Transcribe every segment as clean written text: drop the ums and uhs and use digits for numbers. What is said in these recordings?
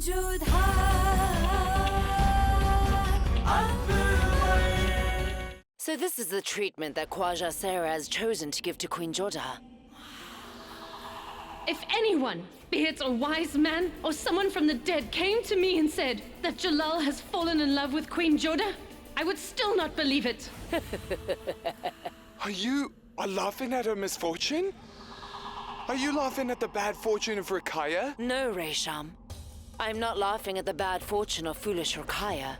Jodha Akbar. So this is the treatment that Khwaja Sarah has chosen to give to Queen Jodha. If anyone, be it a wise man or someone from the dead, came to me and said that Jalal has fallen in love with Queen Jodha, I would still not believe it. Are you laughing at her misfortune? Are you laughing at the bad fortune of Rakaya? No, Resham. I'm not laughing at the bad fortune of foolish Rakaya.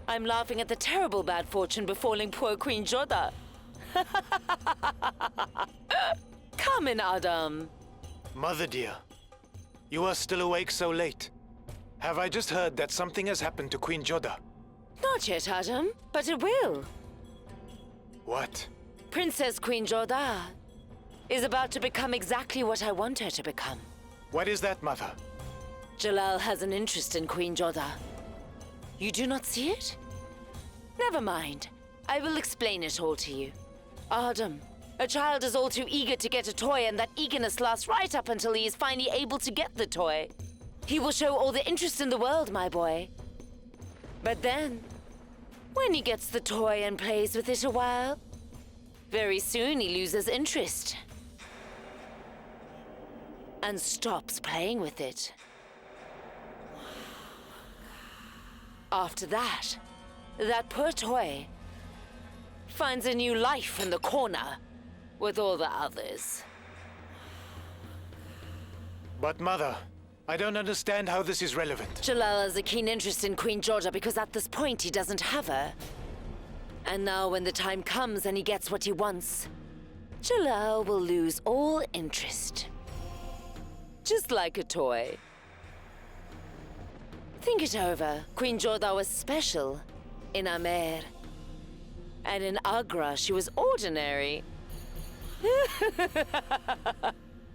I'm laughing at the terrible bad fortune befalling poor Queen Jodha. Come in, Adham. Mother dear, you are still awake so late. Have I just heard that something has happened to Queen Jodha? Not yet, Adham, but it will. What? Princess Queen Jodha is about to become exactly what I want her to become. What is that, Mother? Jalal has an interest in Queen Jodha. You do not see it? Never mind. I will explain it all to you. Adham, a child is all too eager to get a toy, and that eagerness lasts right up until he is finally able to get the toy. He will show all the interest in the world, my boy. But then, when he gets the toy and plays with it a while, very soon he loses interest and stops playing with it. After that, that poor toy finds a new life in the corner with all the others. But Mother, I don't understand how this is relevant. Jalal has a keen interest in Queen Jodha because at this point he doesn't have her. And now when the time comes and he gets what he wants, Jalal will lose all interest. Just like a toy. Think it over. Queen Jodha was special in Amer. And in Agra, she was ordinary.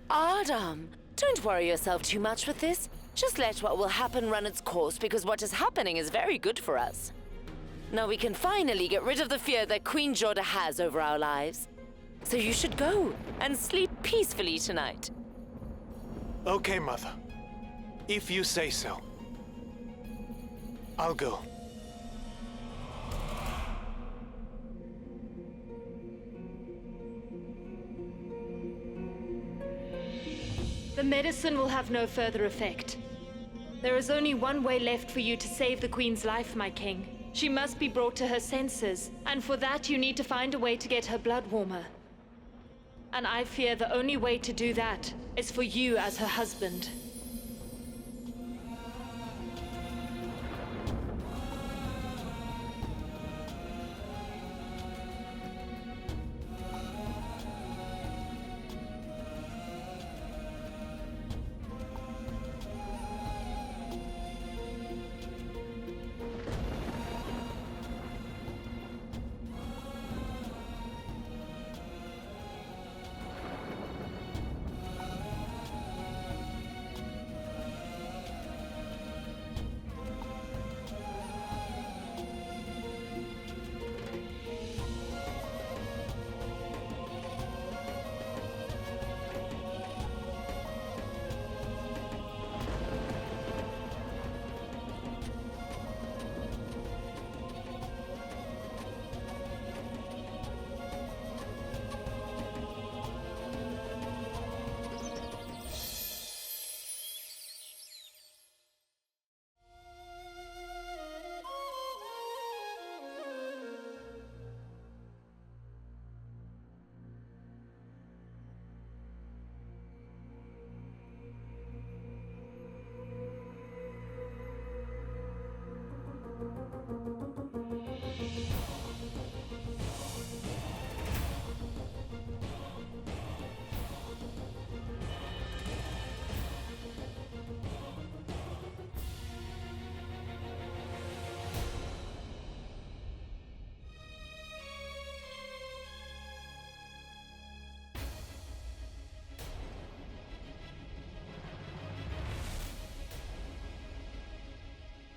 Adham, don't worry yourself too much with this. Just let what will happen run its course, because what is happening is very good for us. Now we can finally get rid of the fear that Queen Jodha has over our lives. So you should go and sleep peacefully tonight. Okay, Mother. If you say so. I'll go. The medicine will have no further effect. There is only one way left for you to save the Queen's life, my king. She must be brought to her senses, and for that you need to find a way to get her blood warmer. And I fear the only way to do that is for you as her husband.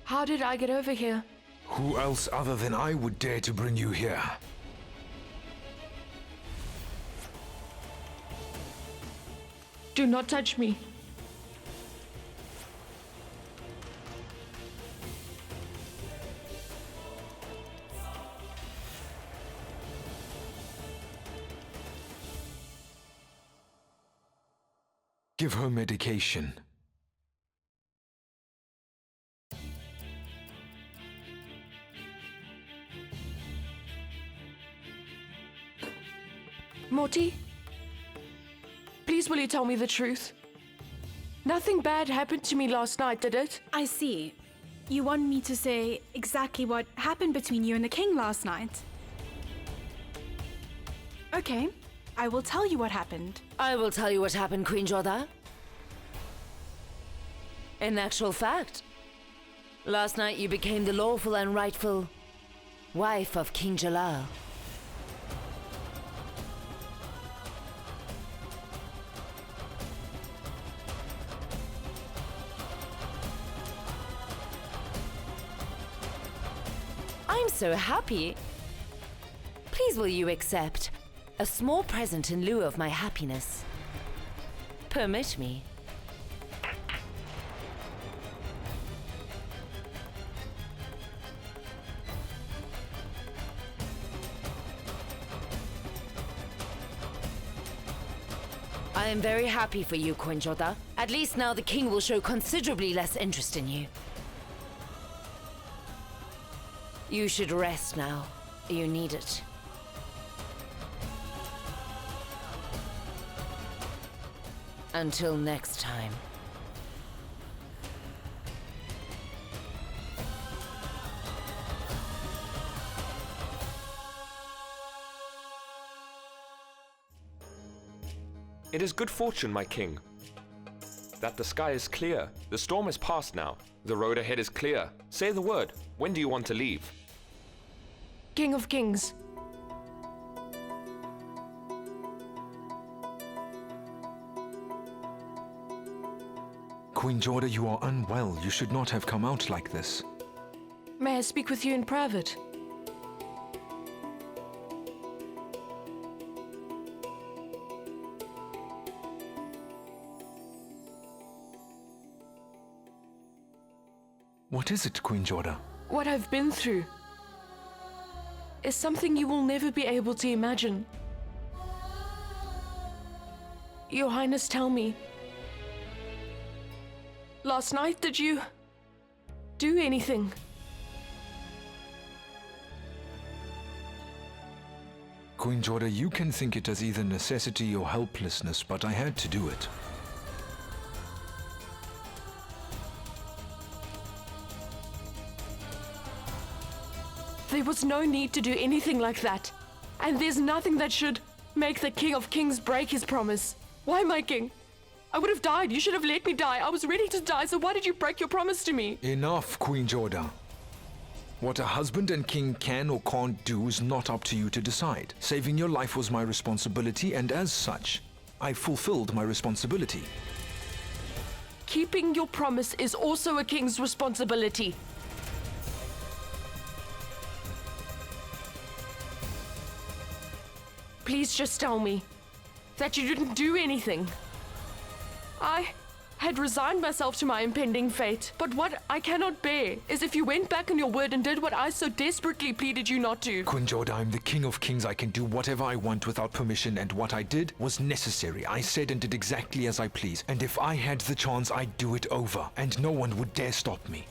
How did I get over here? Who else other than I would dare to bring you here? Do not touch me. Give her medication. Morty? Please will you tell me the truth? Nothing bad happened to me last night, did it? I see. You want me to say exactly what happened between you and the king last night? Okay, I will tell you what happened. I will tell you what happened, Queen Jodha. In actual fact, last night you became the lawful and rightful wife of King Jalal. I'm so happy. Please will you accept a small present in lieu of my happiness? Permit me. I am very happy for you, Queen Jodha. At least now the king will show considerably less interest in you. You should rest now. You need it. Until next time. It is good fortune, my king, that the sky is clear. The storm is past now. The road ahead is clear. Say the word. When do you want to leave? King of Kings. Queen Jodha, you are unwell. You should not have come out like this. May I speak with you in private? What is it, Queen Jodha? What I've been through is something you will never be able to imagine. Your Highness, tell me. Last night, did you do anything? Queen Jodha, you can think it as either necessity or helplessness, but I had to do it. There was no need to do anything like that. And there's nothing that should make the King of Kings break his promise. Why, my king? I would have died. You should have let me die. I was ready to die, so why did you break your promise to me? Enough, Queen Jodha. What a husband and king can or can't do is not up to you to decide. Saving your life was my responsibility, and as such, I fulfilled my responsibility. Keeping your promise is also a king's responsibility. Please just tell me that you didn't do anything. I had resigned myself to my impending fate, but what I cannot bear is if you went back on your word and did what I so desperately pleaded you not to. Queen Jodha, I'm the King of Kings. I can do whatever I want without permission, and what I did was necessary. I said and did exactly as I please, and if I had the chance, I'd do it over, and no one would dare stop me.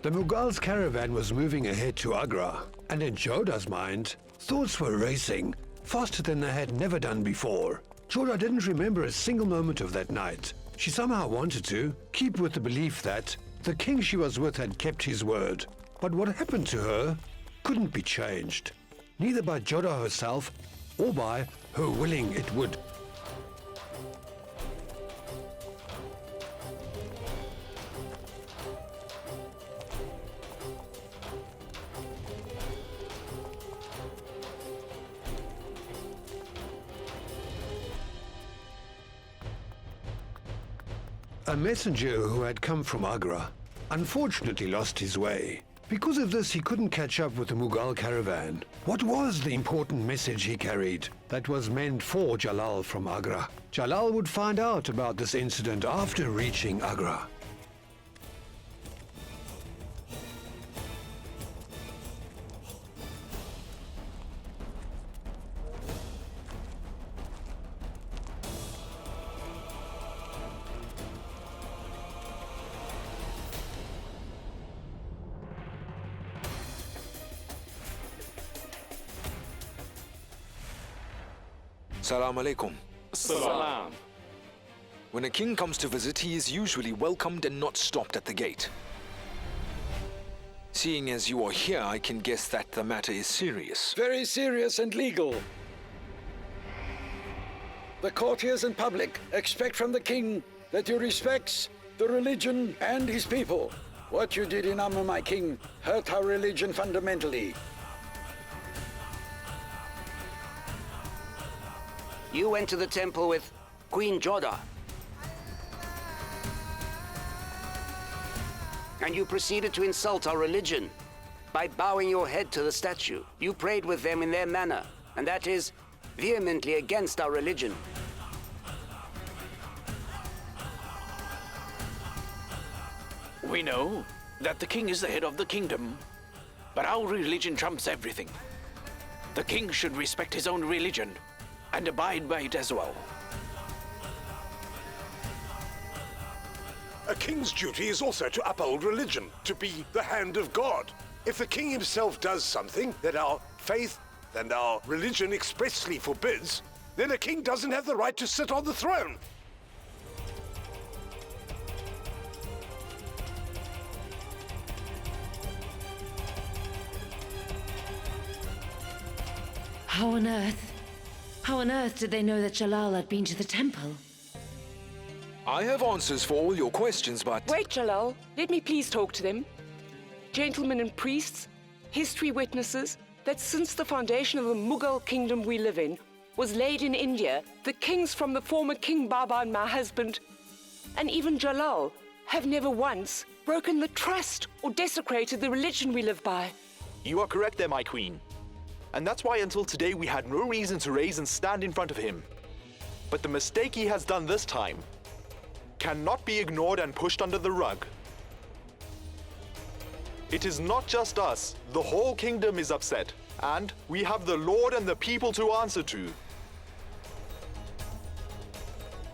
The Mughal's caravan was moving ahead to Agra, and in Jodha's mind, thoughts were racing, faster than they had never done before. Jodha didn't remember a single moment of that night. She somehow wanted to keep with the belief that the king she was with had kept his word. But what happened to her couldn't be changed, neither by Jodha herself or by her willing it would. A messenger who had come from Agra unfortunately lost his way. Because of this, he couldn't catch up with the Mughal caravan. What was the important message he carried that was meant for Jalal from Agra? Jalal would find out about this incident after reaching Agra. Salam alaikum. Salam. When a king comes to visit, he is usually welcomed and not stopped at the gate. Seeing as you are here, I can guess that the matter is serious. Very serious and legal. The courtiers and public expect from the king that he respects the religion and his people. What you did in Amma, my king, hurt our religion fundamentally. You went to the temple with Queen Jodha. And you proceeded to insult our religion by bowing your head to the statue. You prayed with them in their manner, and that is vehemently against our religion. We know that the king is the head of the kingdom, but our religion trumps everything. The king should respect his own religion and abide by it as well. A king's duty is also to uphold religion, to be the hand of God. If the king himself does something that our faith and our religion expressly forbids, then a king doesn't have the right to sit on the throne. How on earth did they know that Jalal had been to the temple? I have answers for all your questions, but... Wait, Jalal. Let me please talk to them. Gentlemen and priests, history witnesses that since the foundation of the Mughal kingdom we live in was laid in India, the kings from the former King Baba and my husband, and even Jalal, have never once broken the trust or desecrated the religion we live by. You are correct there, my queen. And that's why until today we had no reason to raise and stand in front of him. But the mistake he has done this time cannot be ignored and pushed under the rug. It is not just us, the whole kingdom is upset, and we have the Lord and the people to answer to.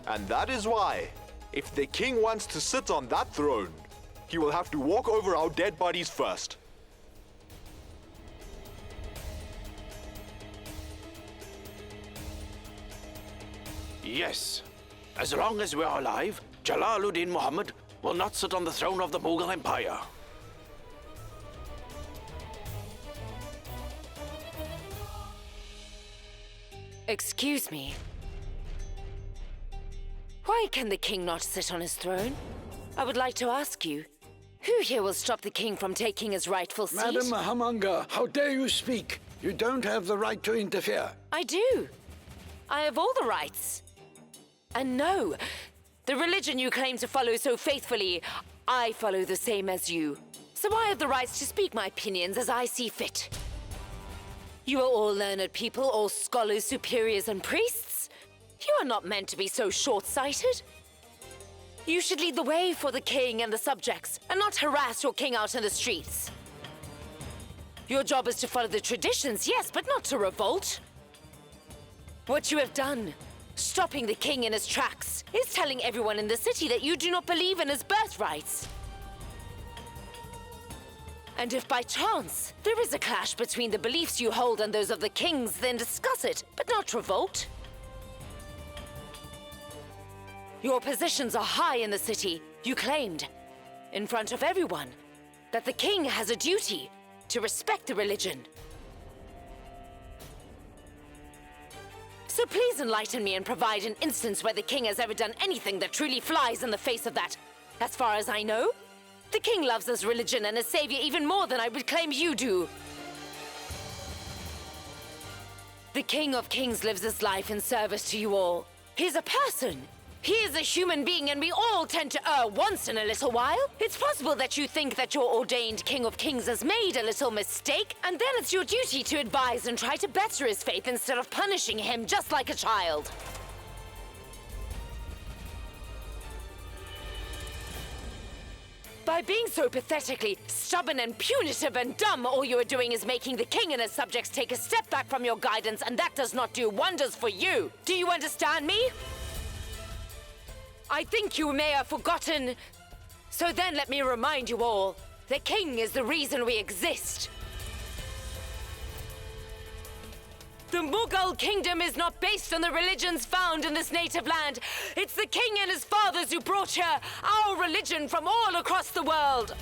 And that is why, if the king wants to sit on that throne, he will have to walk over our dead bodies first. Yes. As long as we're alive, Jalaluddin Muhammad will not sit on the throne of the Mughal Empire. Excuse me. Why can the king not sit on his throne? I would like to ask you, who here will stop the king from taking his rightful seat? Madam Hamanga, how dare you speak? You don't have the right to interfere. I do. I have all the rights. And no, the religion you claim to follow so faithfully, I follow the same as you. So I have the rights to speak my opinions as I see fit. You are all learned people, all scholars, superiors, and priests. You are not meant to be so short-sighted. You should lead the way for the king and the subjects, and not harass your king out in the streets. Your job is to follow the traditions, yes, but not to revolt. What you have done, stopping the king in his tracks, is telling everyone in the city that you do not believe in his birthrights. And if by chance there is a clash between the beliefs you hold and those of the kings, then discuss it, but not revolt. Your positions are high in the city. You claimed, in front of everyone, that the king has a duty to respect the religion. So please enlighten me and provide an instance where the king has ever done anything that truly flies in the face of that. As far as I know, the king loves his religion and his savior even more than I would claim you do. The King of Kings lives his life in service to you all. He's a person. He is a human being and we all tend to err once in a little while. It's possible that you think that your ordained King of Kings has made a little mistake, and then it's your duty to advise and try to better his faith instead of punishing him just like a child. By being so pathetically stubborn and punitive and dumb, all you are doing is making the king and his subjects take a step back from your guidance, and that does not do wonders for you. Do you understand me? I think you may have forgotten. So then let me remind you all, the king is the reason we exist. The Mughal kingdom is not based on the religions found in this native land. It's the king and his fathers who brought here our religion from all across the world.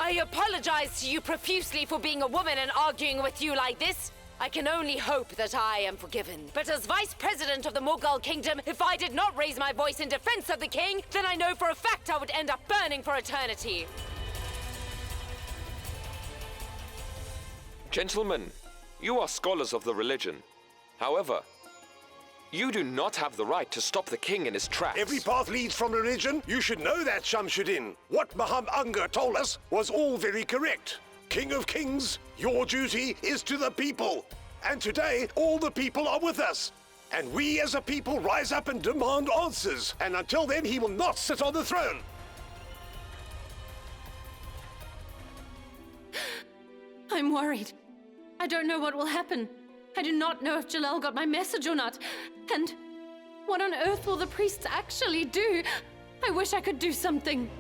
I apologize to you profusely for being a woman and arguing with you like this. I can only hope that I am forgiven. But as Vice President of the Mughal Kingdom, if I did not raise my voice in defense of the king, then I know for a fact I would end up burning for eternity. Gentlemen, you are scholars of the religion. However, you do not have the right to stop the king in his tracks. Every path leads from religion. You should know that, Shamsuddin. What Maham Anga told us was all very correct. King of Kings, your duty is to the people. And today, all the people are with us. And we as a people rise up and demand answers. And until then, he will not sit on the throne. I'm worried. I don't know what will happen. I do not know if Jalal got my message or not. And what on earth will the priests actually do? I wish I could do something.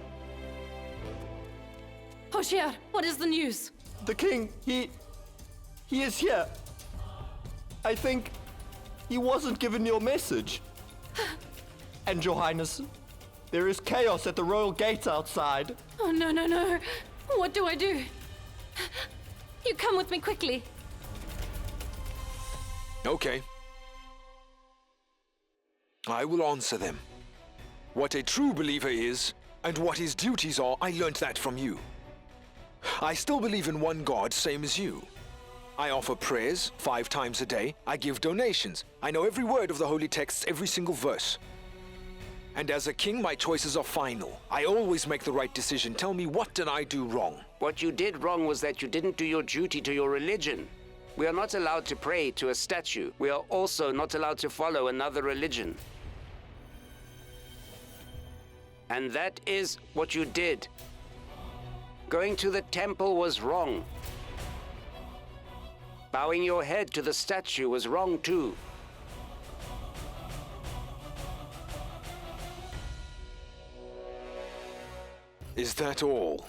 Hoshiar, what is the news? The king, he is here. I think he wasn't given your message. And your highness, there is chaos at the royal gate outside. Oh, no, no, no. What do I do? You come with me quickly. Okay. I will answer them. What a true believer is, and what his duties are, I learnt that from you. I still believe in one God, same as you. I offer prayers 5 times a day. I give donations. I know every word of the holy texts, every single verse. And as a king, my choices are final. I always make the right decision. Tell me, what did I do wrong? What you did wrong was that you didn't do your duty to your religion. We are not allowed to pray to a statue. We are also not allowed to follow another religion. And that is what you did. Going to the temple was wrong. Bowing your head to the statue was wrong too. Is that all?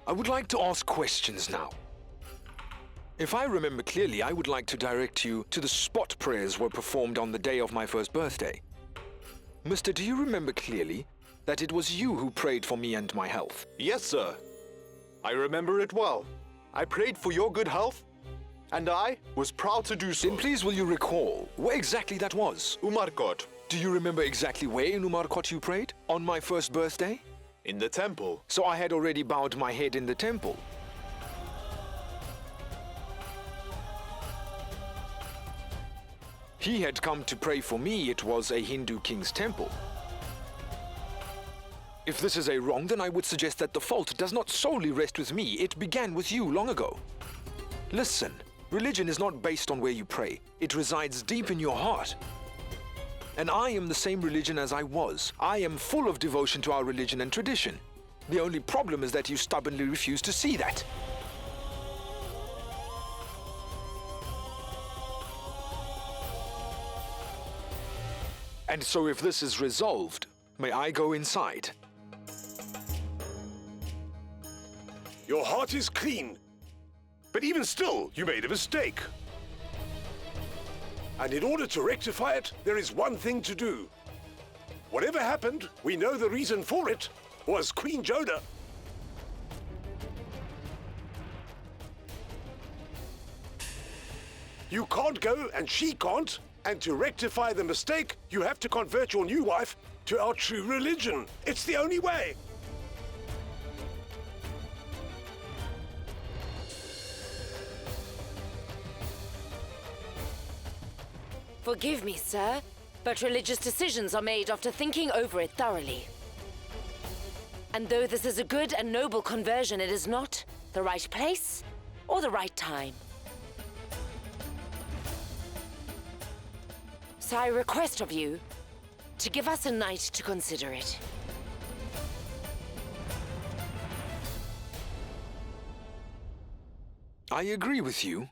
I would like to ask questions now. If I remember clearly, I would like to direct you to the spot prayers were performed on the day of my first birthday. Mister, do you remember clearly that it was you who prayed for me and my health? Yes, sir. I remember it well. I prayed for your good health, and I was proud to do so. Then please will you recall where exactly that was? Umarkot. Do you remember exactly where in Umarkot you prayed? On my first birthday? In the temple. So I had already bowed my head in the temple. He had come to pray for me. It was a Hindu king's temple. If this is a wrong, then I would suggest that the fault does not solely rest with me. It began with you long ago. Listen, religion is not based on where you pray. It resides deep in your heart. And I am the same religion as I was. I am full of devotion to our religion and tradition. The only problem is that you stubbornly refuse to see that. And so if this is resolved, may I go inside? Your heart is clean. But even still, you made a mistake. And in order to rectify it, there is one thing to do. Whatever happened, we know the reason for it was Queen Jodha. You can't go and she can't. And to rectify the mistake, you have to convert your new wife to our true religion. It's the only way. Forgive me, sir, but religious decisions are made after thinking over it thoroughly. And though this is a good and noble conversion, it is not the right place or the right time. So I request of you to give us a night to consider it. I agree with you.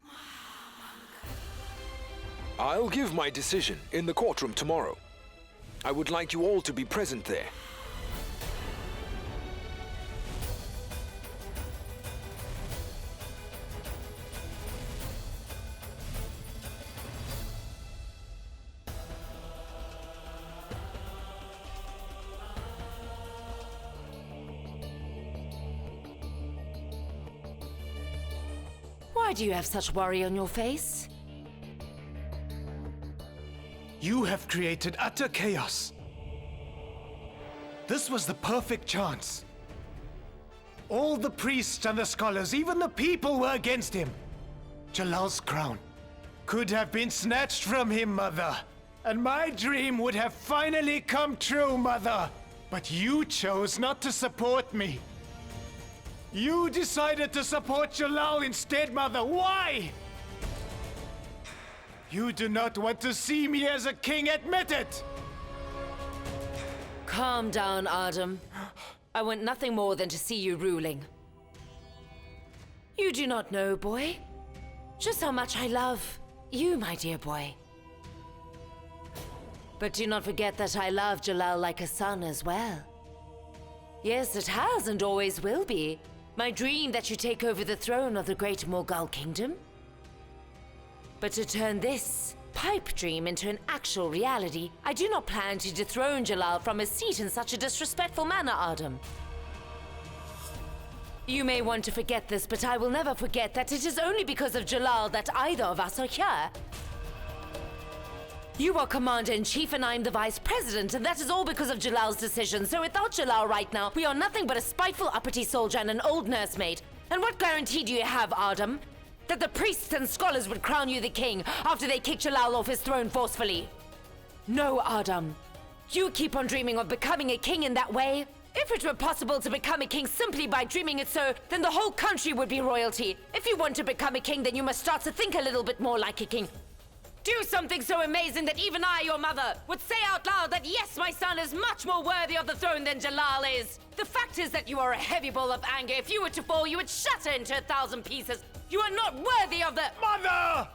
I'll give my decision in the courtroom tomorrow. I would like you all to be present there. Why do you have such worry on your face? You have created utter chaos. This was the perfect chance. All the priests and the scholars, even the people, were against him. Jalal's crown could have been snatched from him, Mother. And my dream would have finally come true, Mother. But you chose not to support me. You decided to support Jalal instead, Mother. Why? You do not want to see me as a king, admit it! Calm down, Adham. I want nothing more than to see you ruling. You do not know, boy, just how much I love you, my dear boy. But do not forget that I love Jalal like a son as well. Yes, it has and always will be my dream that you take over the throne of the great Mughal kingdom. But to turn this pipe dream into an actual reality, I do not plan to dethrone Jalal from his seat in such a disrespectful manner, Adham. You may want to forget this, but I will never forget that it is only because of Jalal that either of us are here. You are Commander-in-Chief and I am the Vice President, and that is all because of Jalal's decision. So without Jalal right now, we are nothing but a spiteful uppity soldier and an old nursemaid. And what guarantee do you have, Adham, that the priests and scholars would crown you the king after they kicked Jalal off his throne forcefully? No, Adham. You keep on dreaming of becoming a king in that way. If it were possible to become a king simply by dreaming it so, then the whole country would be royalty. If you want to become a king, then you must start to think a little bit more like a king. Do something so amazing that even I, your mother, would say out loud that yes, my son is much more worthy of the throne than Jalal is. The fact is that you are a heavy ball of anger. If you were to fall, you would shatter into 1,000 pieces. You are not worthy of the— Mother!